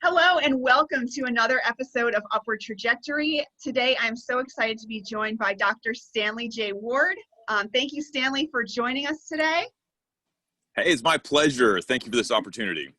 Hello and welcome to another episode of Upward Trajectory. Today I'm so excited to be joined by Dr. Stanley J Ward. Thank you, Stanley, for joining us today. Hey, it's my pleasure. Thank you for this opportunity.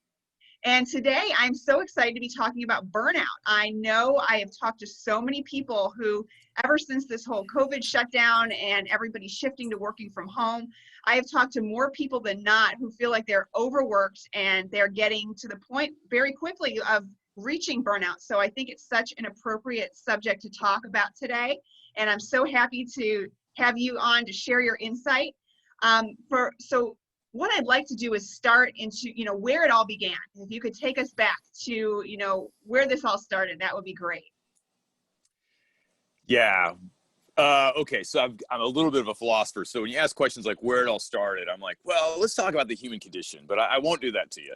And today I'm so excited to be talking about burnout. I know I have talked to so many people who, ever since this whole COVID shutdown and everybody shifting to working from home, I have talked to more people than not who feel like they're overworked and they're getting to the point very quickly of reaching burnout. So I think it's such an appropriate subject to talk about today. And I'm so happy to have you on to share your insight. What I'd like to do is start into, where it all began. If you could take us back to, where this all started, that would be great. Yeah. Okay. So I'm a little bit of a philosopher. So when you ask questions like where it all started, I'm like, well, let's talk about the human condition, but I won't do that to you.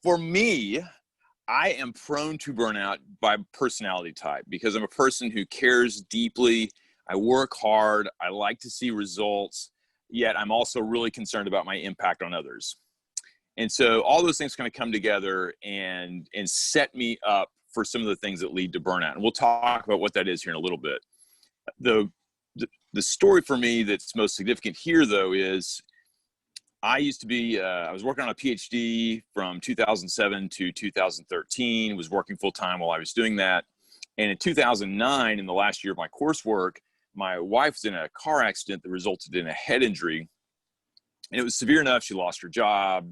For me, I am prone to burnout by personality type because I'm a person who cares deeply. I work hard. I like to see results. Yet I'm also really concerned about my impact on others. And so all those things kind of come together and set me up for some of the things that lead to burnout. And we'll talk about what that is here in a little bit. The story for me that's most significant here, though, is I used to be, I was working on a PhD from 2007 to 2013, was working full time while I was doing that. And in 2009, in the last year of my coursework, my wife was in a car accident that resulted in a head injury, and it was severe enough. She lost her job.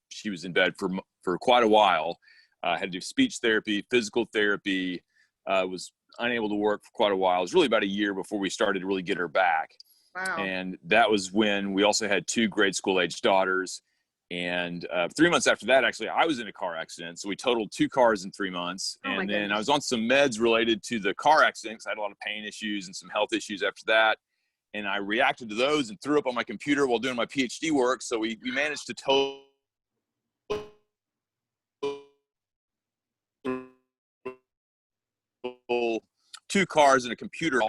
She was in bed for quite a while, had to do speech therapy, physical therapy, was unable to work for quite a while. It was really about a year before we started to really get her back. Wow. And that was when we also had 2 grade school age daughters. And 3 months after that, actually, I was in a car accident. So we totaled 2 cars in 3 months. Oh, and then I was on some meds related to the car accident because I had a lot of pain issues and some health issues after that. And I reacted to those and threw up on my computer while doing my PhD work. So we managed to total 2 cars and a computer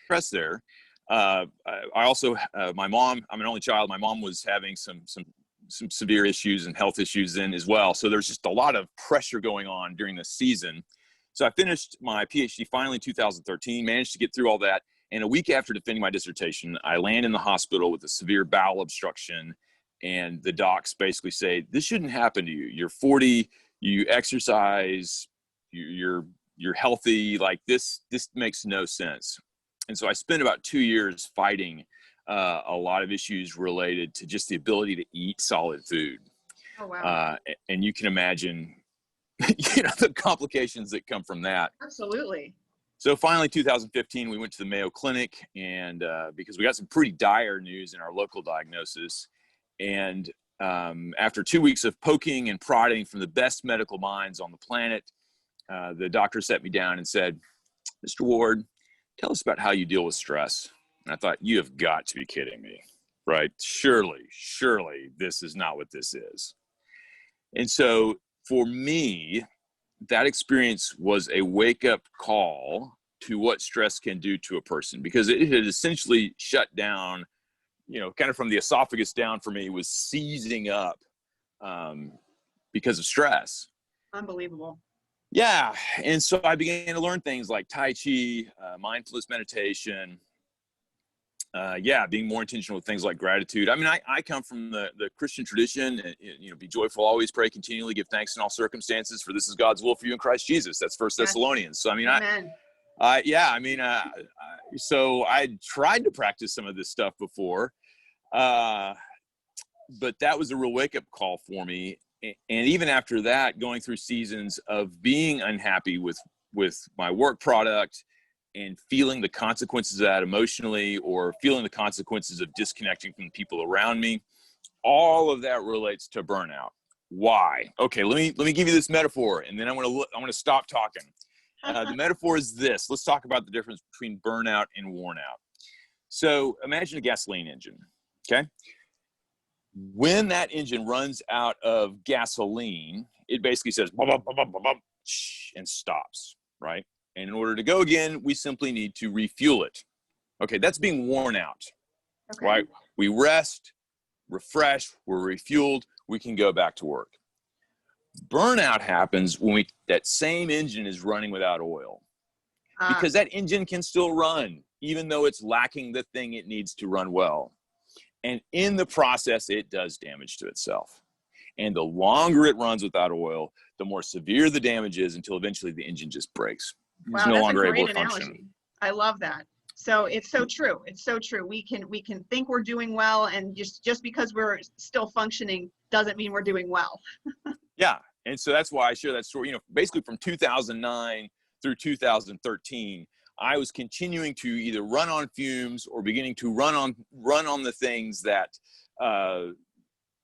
press there. I also, my mom, I'm an only child. My mom was having some severe issues and health issues then as well. So there's just a lot of pressure going on during this season. So I finished my PhD finally in 2013, managed to get through all that. And a week after defending my dissertation, I land in the hospital with a severe bowel obstruction. And the docs basically say, this shouldn't happen to you. You're 40, you exercise, you're healthy. Like this makes no sense. And so I spent about 2 years fighting a lot of issues related to just the ability to eat solid food. Oh, wow. And you can imagine, the complications that come from that. Absolutely. So finally, 2015, we went to the Mayo Clinic and because we got some pretty dire news in our local diagnosis. And after 2 weeks of poking and prodding from the best medical minds on the planet, the doctor sat me down and said, Mr. Ward, tell us about how you deal with stress. And I thought, you have got to be kidding me, right? Surely this is not what this is. And so for me, that experience was a wake-up call to what stress can do to a person, because it had essentially shut down, kind of from the esophagus down for me, was seizing up because of stress. Unbelievable. Yeah. And so I began to learn things like Tai Chi, mindfulness meditation, being more intentional with things like gratitude. I mean, I come from the Christian tradition, be joyful, always pray, continually give thanks in all circumstances, for this is God's will for you in Christ Jesus. That's 1 Thessalonians. So, I mean, Amen. So I tried to practice some of this stuff before, but that was a real wake-up call for me. And even after that, going through seasons of being unhappy with my work product and feeling the consequences of that emotionally, or feeling the consequences of disconnecting from the people around me, all of that relates to burnout. Why? Okay, let me give you this metaphor, and then I'm going to stop talking. The metaphor is this. Let's talk about the difference between burnout and worn out. So imagine a gasoline engine, okay? When that engine runs out of gasoline, it basically says, bum, bum, bum, bum, bum, bum, and stops, right? And in order to go again, we simply need to refuel it. Okay, that's being worn out, Okay. right? We rest, refresh, we're refueled, we can go back to work. Burnout happens when that same engine is running without oil, because that engine can still run, even though it's lacking the thing it needs to run well. And in the process, it does damage to itself. And the longer it runs without oil, the more severe the damage is, until eventually the engine just breaks. It's no longer able to function. I love that. So it's so true. It's so true. We can think we're doing well, and just because we're still functioning doesn't mean we're doing well. Yeah. And so that's why I share that story. Basically from 2009 through 2013, I was continuing to either run on fumes or beginning to run on the things that, some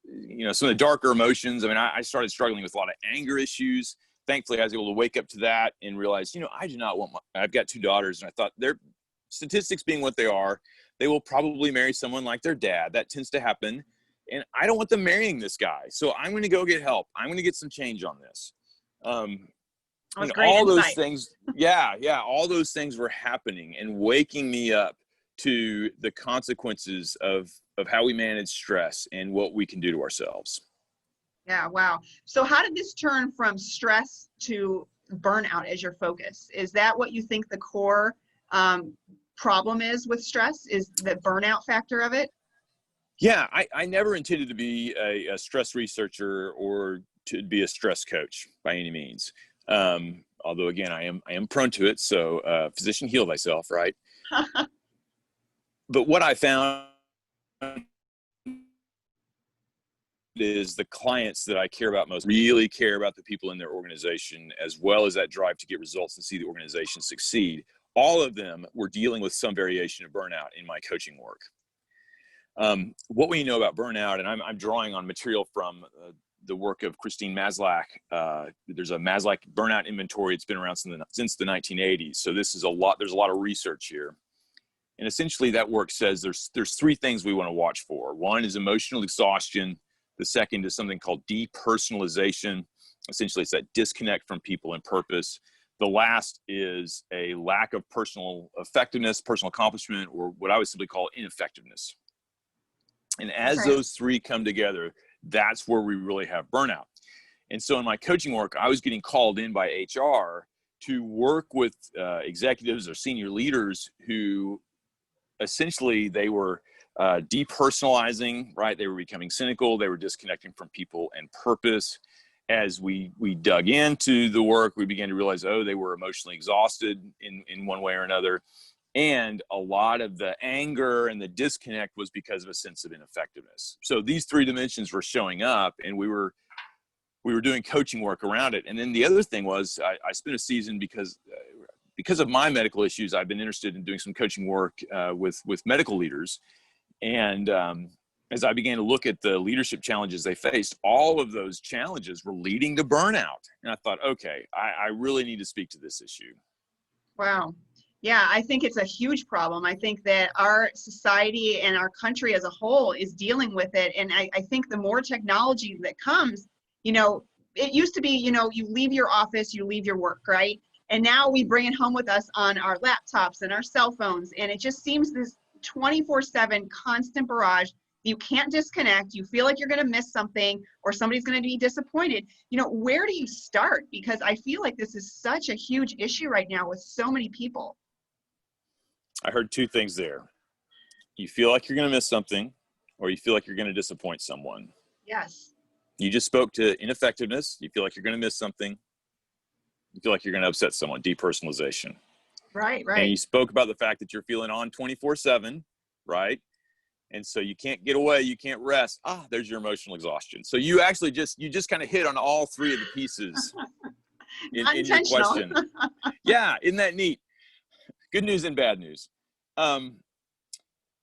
of the darker emotions. I mean, I started struggling with a lot of anger issues. Thankfully, I was able to wake up to that and realize, I do not want I've got 2 daughters, and I thought, their statistics being what they are, they will probably marry someone like their dad. That tends to happen. And I don't want them marrying this guy. So I'm going to go get help. I'm going to get some change on this. All those things. Yeah. All those things were happening and waking me up to the consequences of how we manage stress and what we can do to ourselves. Yeah. Wow. So how did this turn from stress to burnout as your focus? Is that what you think the core problem is with stress, is the burnout factor of it? Yeah, I never intended to be a stress researcher or to be a stress coach by any means. Although again, I am prone to it. So physician, heal thyself, right? But what I found is the clients that I care about most really care about the people in their organization, as well as that drive to get results and see the organization succeed. All of them were dealing with some variation of burnout in my coaching work. What we know about burnout, and I'm drawing on material from the work of Christine Maslach. There's a Maslach burnout inventory. It's been around since the 1980s. So there's a lot of research here. And essentially that work says there's 3 things we want to watch for. One is emotional exhaustion. The second is something called depersonalization. Essentially it's that disconnect from people and purpose. The last is a lack of personal effectiveness, personal accomplishment, or what I would simply call ineffectiveness. And as those 3 come together, that's where we really have burnout. And so in my coaching work, I was getting called in by HR to work with executives or senior leaders who essentially they were depersonalizing, right? They were becoming cynical. They were disconnecting from people and purpose. As we dug into the work, we began to realize, they were emotionally exhausted in one way or another. And a lot of the anger and the disconnect was because of a sense of ineffectiveness. So these 3 dimensions were showing up, and we were doing coaching work around it. And then the other thing was I spent a season because of my medical issues, I've been interested in doing some coaching work with medical leaders. And as I began to look at the leadership challenges they faced, all of those challenges were leading to burnout. And I thought, okay, I really need to speak to this issue. Wow. Yeah, I think it's a huge problem. I think that our society and our country as a whole is dealing with it. And I think the more technology that comes, it used to be, you leave your office, you leave your work, right? And now we bring it home with us on our laptops and our cell phones. And it just seems this 24/7 constant barrage. You can't disconnect. You feel like you're going to miss something or somebody's going to be disappointed. Where do you start? Because I feel like this is such a huge issue right now with so many people. I heard 2 things there. You feel like you're going to miss something, or you feel like you're going to disappoint someone. Yes. You just spoke to ineffectiveness. You feel like you're going to miss something. You feel like you're going to upset someone, depersonalization. Right. And you spoke about the fact that you're feeling on 24/7, right? And so you can't get away, you can't rest. There's your emotional exhaustion. So you actually just kind of hit on all 3 of the pieces in your question. Yeah, isn't that neat? Good news and bad news.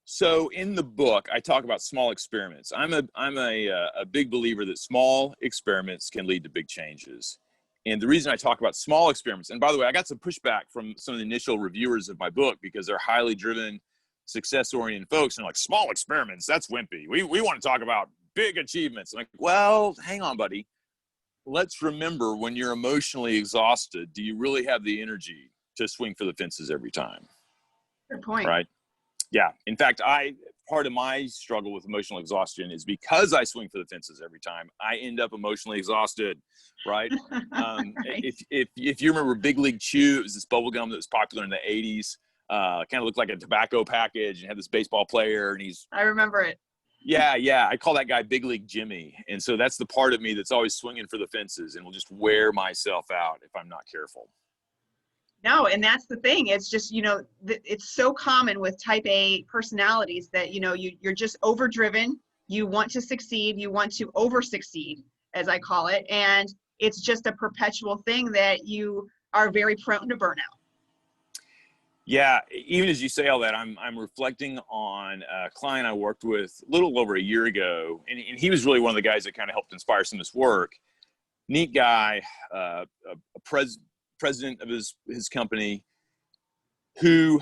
So in the book, I talk about small experiments. I'm a big believer that small experiments can lead to big changes. And the reason I talk about small experiments, and by the way, I got some pushback from some of the initial reviewers of my book because they're highly driven, success-oriented folks. And like, small experiments, that's wimpy. We want to talk about big achievements. I'm like, well, hang on, buddy. Let's remember, when you're emotionally exhausted, do you really have the energy to swing for the fences every time? Good point. Right? Yeah. In fact, part of my struggle with emotional exhaustion is because I swing for the fences every time, I end up emotionally exhausted, right? Right. If you remember Big League Chew, it was this bubble gum that was popular in the 80s. Kind of looked like a tobacco package and had this baseball player, and I remember it. yeah. I call that guy Big League Jimmy. And so that's the part of me that's always swinging for the fences and will just wear myself out if I'm not careful. No, and that's the thing. It's just, it's so common with type A personalities that, you're just overdriven. You want to succeed. You want to over succeed, as I call it. And it's just a perpetual thing that you are very prone to burnout. Yeah, even as you say all that, I'm reflecting on a client I worked with a little over a year ago, and he was really one of the guys that kind of helped inspire some of this work. Neat guy, a president of his company, who,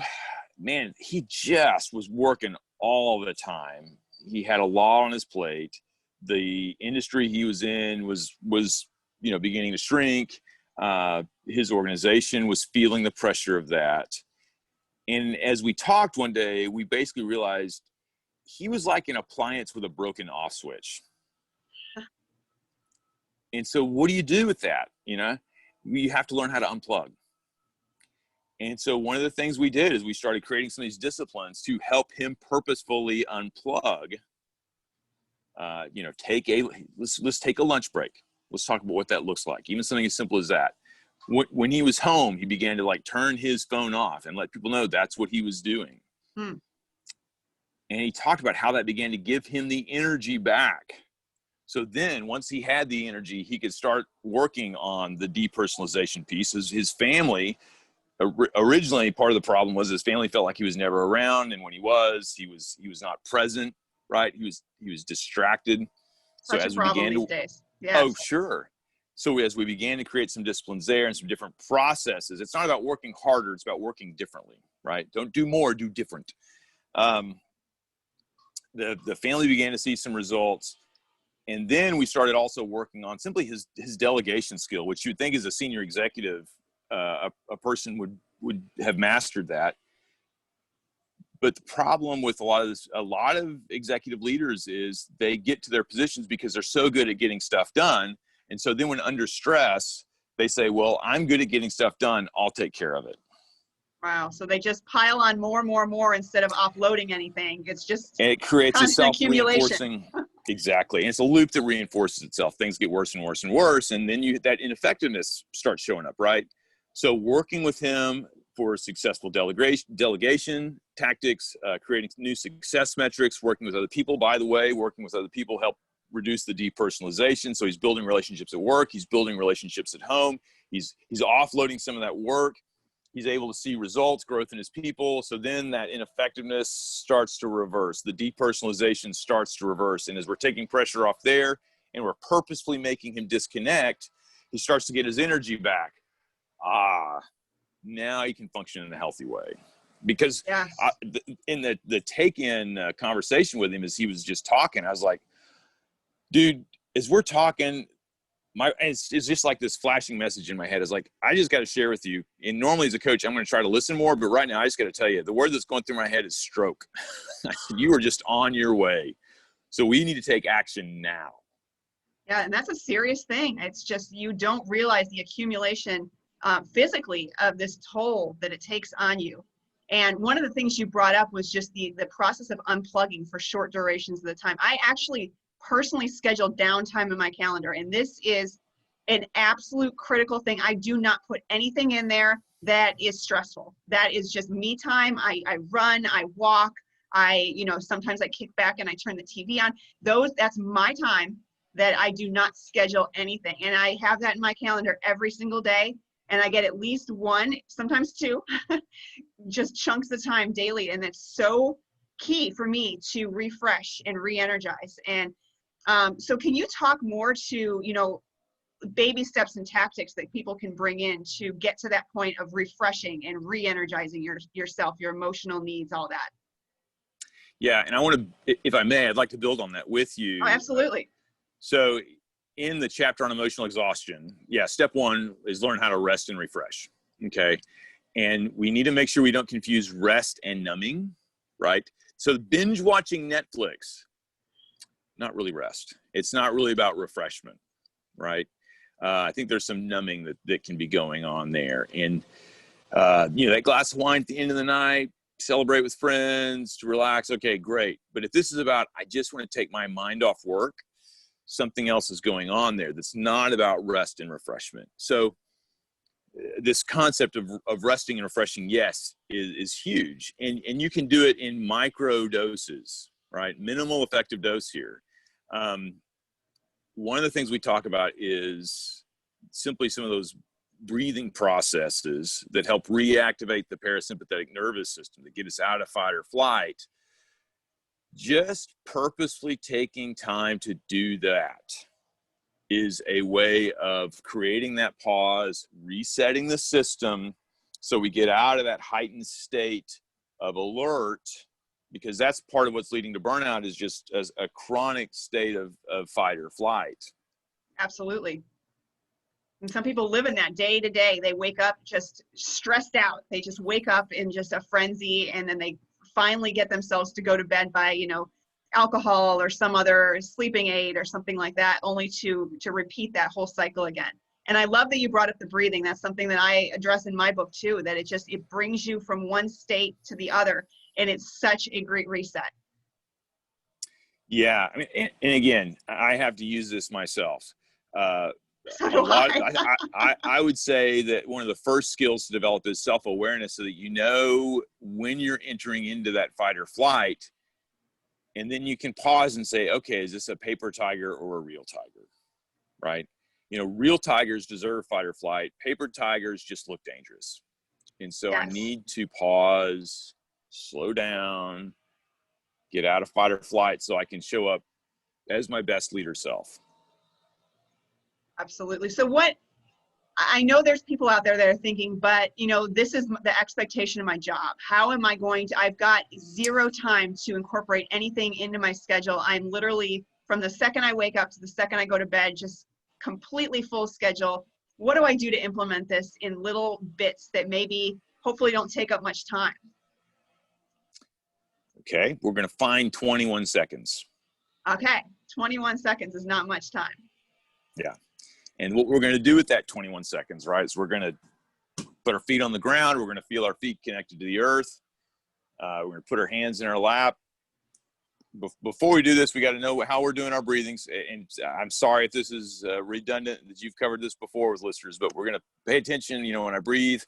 man, he just was working all the time. He had a lot on his plate. The industry he was in was beginning to shrink. His organization was feeling the pressure of that. And as we talked one day, we basically realized he was like an appliance with a broken off switch. And so what do you do with that? You have to learn how to unplug. And so one of the things we did is we started creating some of these disciplines to help him purposefully unplug. Let's take a lunch break. Let's talk about what that looks like. Even something as simple as that. When he was home, he began to turn his phone off and let people know that's what he was doing. And he talked about how that began to give him the energy back. So then once he had the energy, he could start working on the depersonalization piece. His family, originally part of the problem was his family felt like he was never around. And when he was not present, right? He was distracted. Such so a as problem we began these to, days. Yes. Oh, sure. So as we began to create some disciplines there and some different processes, it's not about working harder, it's about working differently, right? Don't do more, do different. The family began to see some results. And then we started also working on simply his delegation skill, which you'd think as a senior executive, a person would have mastered that. But the problem with a lot of executive leaders is they get to their positions because they're so good at getting stuff done. And so then when under stress, they say, well, I'm good at getting stuff done. I'll take care of it. Wow. So they just pile on more instead of offloading anything. It's just and it creates a self-reinforcing. Exactly. And it's a loop that reinforces itself. Things get worse and worse and worse. And then that ineffectiveness starts showing up, right? So working with him for successful delegation tactics, creating new success metrics, working with other people, by the way, working with other people help reduce the depersonalization. So he's building relationships at work. He's building relationships at home. He's offloading some of that work. He's able to see results, growth in his people. So then that ineffectiveness starts to reverse. The depersonalization starts to reverse. And as we're taking pressure off there and we're purposefully making him disconnect, he starts to get his energy back. Now he can function in a healthy way. Because yes. In the take-in conversation with him as he was just talking, I was like, dude, as we're talking, it's just like this flashing message in my head is like, I just got to share with you. And normally as a coach, I'm going to try to listen more, but right now I just got to tell you, the word that's going through my head is stroke. I said, you are just on your way. So we need to take action now. Yeah. And that's a serious thing. It's just, you don't realize the accumulation physically of this toll that it takes on you. And one of the things you brought up was just the process of unplugging for short durations of the time. I actually personally schedule downtime in my calendar, and this is an absolute critical thing. I do not put anything in there that is stressful. That is just me time. I run, I walk, sometimes I kick back and I turn the TV on. That's my time that I do not schedule anything. And I have that in my calendar every single day. And I get at least one, sometimes two, just chunks of time daily. And it's so key for me to refresh and re-energize. And so can you talk more to, baby steps and tactics that people can bring in to get to that point of refreshing and re-energizing yourself, your emotional needs, all that? Yeah. And I want to, if I may, I'd like to build on that with you. Oh, absolutely. So in the chapter on emotional exhaustion, step one is learn how to rest and refresh. Okay. And we need to make sure we don't confuse rest and numbing, right? So binge watching Netflix, not really rest. It's not really about refreshment, right? I think there's some numbing that can be going on there. And, that glass of wine at the end of the night, celebrate with friends, to relax. Okay, great. But if this is about, I just want to take my mind off work, something else is going on there that's not about rest and refreshment. So this concept of resting and refreshing, yes, is huge. And you can do it in micro doses, right? Minimal effective dose here. One of the things we talk about is simply some of those breathing processes that help reactivate the parasympathetic nervous system, that get us out of fight or flight. Just purposefully taking time to do that is a way of creating that pause, resetting the system, so we get out of that heightened state of alert, because that's part of what's leading to burnout, is just as a chronic state of fight or flight. Absolutely. And some people live in that day to day. They wake up just stressed out. They just wake up in just a frenzy, and then they finally get themselves to go to bed by, alcohol or some other sleeping aid or something like that, only to repeat that whole cycle again. And I love that you brought up the breathing. That's something that I address in my book too, that it brings you from one state to the other. And it's such a great reset. Yeah. I mean, and again, I have to use this myself. So do I would say that one of the first skills to develop is self-awareness, so that you know when you're entering into that fight or flight, and then you can pause and say, okay, is this a paper tiger or a real tiger, right? Real tigers deserve fight or flight. Paper tigers just look dangerous. And so Yes. I need to pause, slow down, get out of fight or flight, so I can show up as my best leader self. Absolutely. So I know there's people out there that are thinking, but this is the expectation of my job. How am I going to, I've got zero time to incorporate anything into my schedule. I'm literally, from the second I wake up to the second I go to bed, just completely full schedule. What do I do to implement this in little bits that maybe hopefully don't take up much time? Okay, we're going to find 21 seconds. Okay, 21 seconds is not much time. Yeah. And what we're going to do with that 21 seconds, right, is we're going to put our feet on the ground. We're going to feel our feet connected to the earth. We're going to put our hands in our lap. Before we do this, we got to know how we're doing our breathings. And I'm sorry if this is redundant, that you've covered this before with listeners, but we're going to pay attention, when I breathe,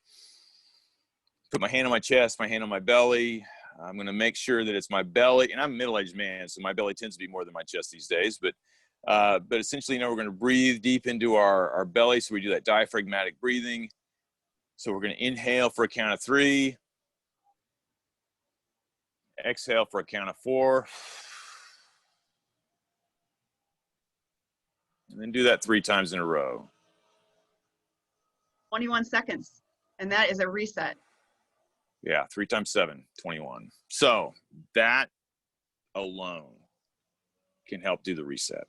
put my hand on my chest, my hand on my belly. I'm going to make sure that it's my belly. And I'm a middle-aged man, so my belly tends to be more than my chest these days. But essentially, we're going to breathe deep into our belly. So we do that diaphragmatic breathing. So we're going to inhale for a count of 3. Exhale for a count of 4. And then do that 3 times in a row. 21 seconds. And that is a reset. Yeah, 3 times 7, 21. So that alone can help do the reset.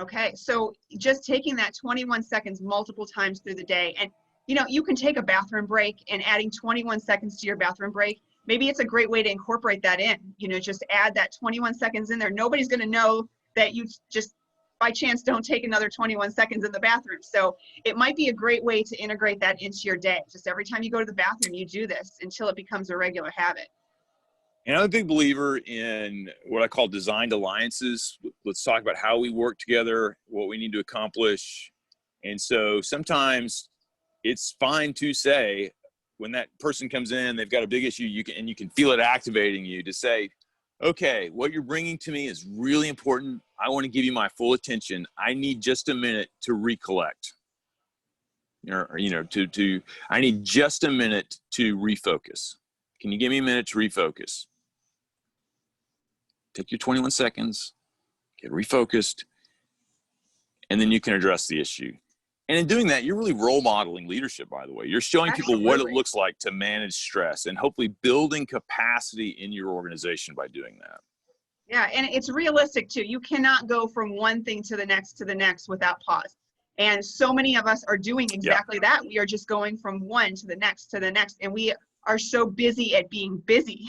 Okay, so just taking that 21 seconds multiple times through the day, and you can take a bathroom break, and adding 21 seconds to your bathroom break, maybe it's a great way to incorporate that in. Just add that 21 seconds in there. Nobody's going to know that you just by chance don't take another 21 seconds in the bathroom. So it might be a great way to integrate that into your day. Just every time you go to the bathroom, you do this until it becomes a regular habit. And I'm a big believer in what I call designed alliances. Let's talk about how we work together, what we need to accomplish. And so sometimes it's fine to say, when that person comes in, they've got a big issue, you can feel it activating you, to say, okay, what you're bringing to me is really important. I want to give you my full attention. I need just a minute to recollect. I need just a minute to refocus. Can you give me a minute to refocus? Take your 21 seconds, get refocused, and then you can address the issue. And in doing that, you're really role modeling leadership, by the way. You're showing people what it looks like to manage stress, and hopefully building capacity in your organization by doing that. Yeah, and it's realistic too. You cannot go from one thing to the next without pause. And so many of us are doing exactly that. We are just going from one to the next, and we are so busy at being busy.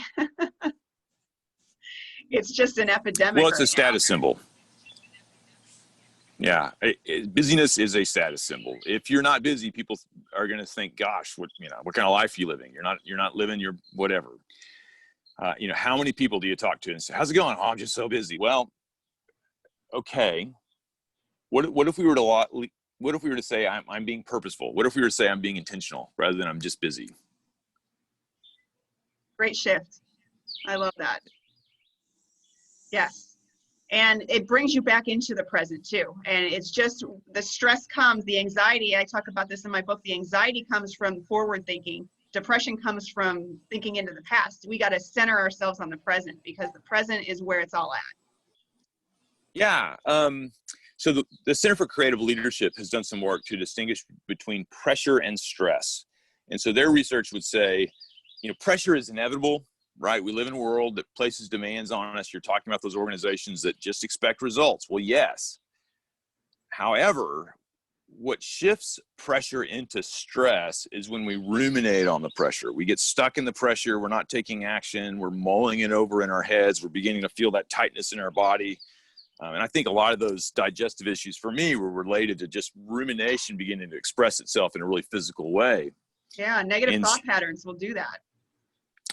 It's just an epidemic Well, it's a right now. status symbol. Yeah, busyness is a status symbol. If you're not busy, people are going to think, "Gosh, what kind of life are you living? You're not living your whatever." How many people do you talk to and say, "How's it going?" "Oh, I'm just so busy." Well, okay. What if we were to say I'm being purposeful? What if we were to say I'm being intentional rather than I'm just busy? Great shift. I love that. Yes. And it brings you back into the present too. And it's just the stress comes, the anxiety. I talk about this in my book. The anxiety comes from forward thinking. Depression comes from thinking into the past. We got to center ourselves on the present because the present is where it's all at. Yeah. So the Center for Creative Leadership has done some work to distinguish between pressure and stress. And so their research would say, pressure is inevitable, right? We live in a world that places demands on us. You're talking about those organizations that just expect results. Well, yes. However, what shifts pressure into stress is when we ruminate on the pressure. We get stuck in the pressure. We're not taking action. We're mulling it over in our heads. We're beginning to feel that tightness in our body. And I think a lot of those digestive issues for me were related to just rumination beginning to express itself in a really physical way. Yeah, negative thought patterns will do that.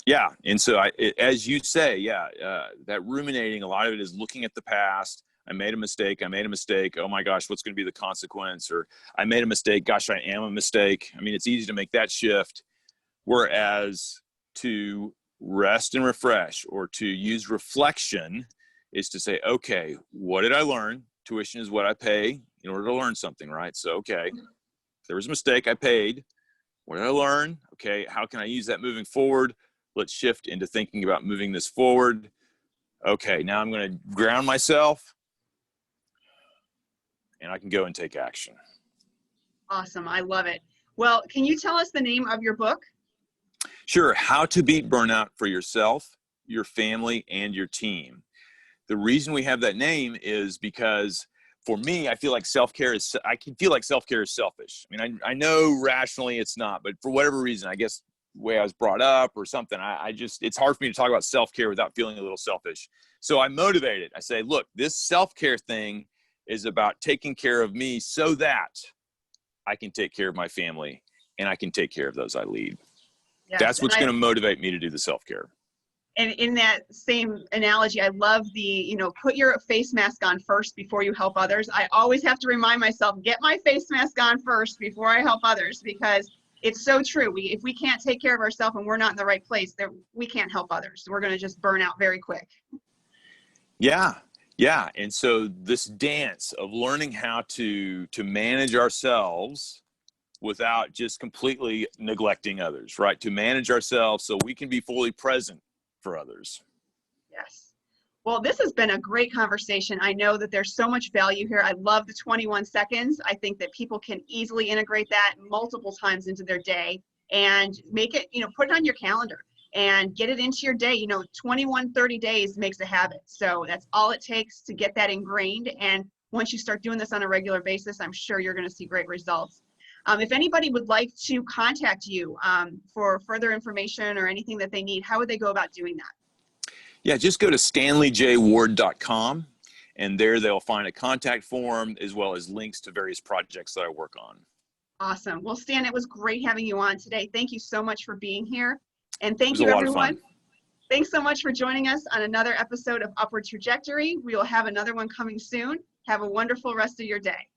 Yeah, and so as you say, that ruminating, a lot of it is looking at the past. I made a mistake. Oh my gosh, what's going to be the consequence? Or I made a mistake. Gosh, I am a mistake. I mean, it's easy to make that shift. Whereas to rest and refresh or to use reflection is to say, okay, what did I learn? Tuition is what I pay in order to learn something, right? So, okay, there was a mistake I paid. What did I learn? Okay, how can I use that moving forward? Let's shift into thinking about moving this forward. Okay, now I'm going to ground myself and I can go and take action. Awesome. I love it. Well, can you tell us the name of your book? Sure. How to Beat Burnout for Yourself, Your Family, and Your Team. The reason we have that name is because for me, I feel like self-care is selfish. I mean, I know rationally it's not, but for whatever reason, I guess the way I was brought up or something, it's hard for me to talk about self-care without feeling a little selfish. So I motivate it. I say, look, this self-care thing is about taking care of me so that I can take care of my family and I can take care of those I lead. Yes, that's what's going to motivate me to do the self-care. And in that same analogy, I love the, put your face mask on first before you help others. I always have to remind myself, get my face mask on first before I help others, because it's so true. If we can't take care of ourselves and we're not in the right place, we can't help others. We're going to just burn out very quick. Yeah. Yeah. And so this dance of learning how to manage ourselves without just completely neglecting others, right? To manage ourselves so we can be fully present for others. Yes. Well, this has been a great conversation. I know that there's so much value here. I love the 21 seconds. I think that people can easily integrate that multiple times into their day and make it, put it on your calendar and get it into your day. 30 days makes a habit. So that's all it takes to get that ingrained. And once you start doing this on a regular basis, I'm sure you're going to see great results. If anybody would like to contact you for further information or anything that they need, how would they go about doing that? Yeah, just go to stanleyjward.com, and there they'll find a contact form as well as links to various projects that I work on. Awesome. Well, Stan, it was great having you on today. Thank you so much for being here. And thank you, everyone. Thanks so much for joining us on another episode of Upward Trajectory. We will have another one coming soon. Have a wonderful rest of your day.